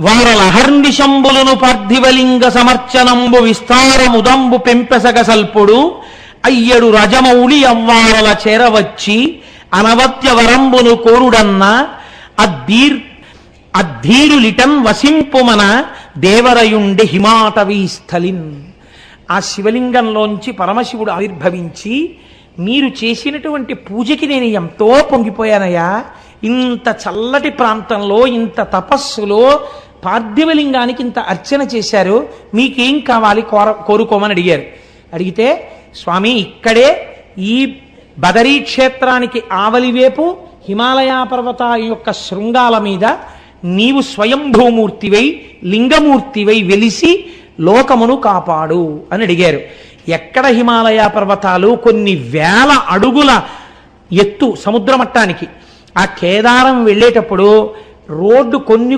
వారలహర్నిశంబులను పార్థివలింగ సమర్చనంబు విస్తారముదంబు పెంపెసగ సల్పుడు అయ్యడు రజమౌళి అవ్వారల చేరవచ్చి అనవత్య వరంబును కోరుడన్న అద్ధీరులిటన్ వసింపుమన దేవరయుండి హిమాటవీ స్థలిన్. ఆ శివలింగంలోంచి పరమశివుడు ఆవిర్భవించి, మీరు చేసినటువంటి పూజకి నేను ఎంతో పొంగిపోయానయ్యా, ఇంత చల్లటి ప్రాంతంలో ఇంత తపస్సులో పార్థివలింగానికి ఇంత అర్చన చేశారు, మీకేం కావాలి కోరుకోమని అడిగారు. అడిగితే, స్వామి ఇక్కడే ఈ బదరీ క్షేత్రానికి ఆవలివేపు హిమాలయ పర్వతాల యొక్క శృంగాల మీద నీవు స్వయంభూమూర్తివై లింగమూర్తివై వెలిసి లోకమును కాపాడు అని అడిగారు. ఎక్కడ హిమాలయ పర్వతాలు? కొన్ని వేల అడుగుల ఎత్తు సముద్ర మట్టానికి. ఆ కేదారం వెళ్ళేటప్పుడు రోడ్డు కొన్ని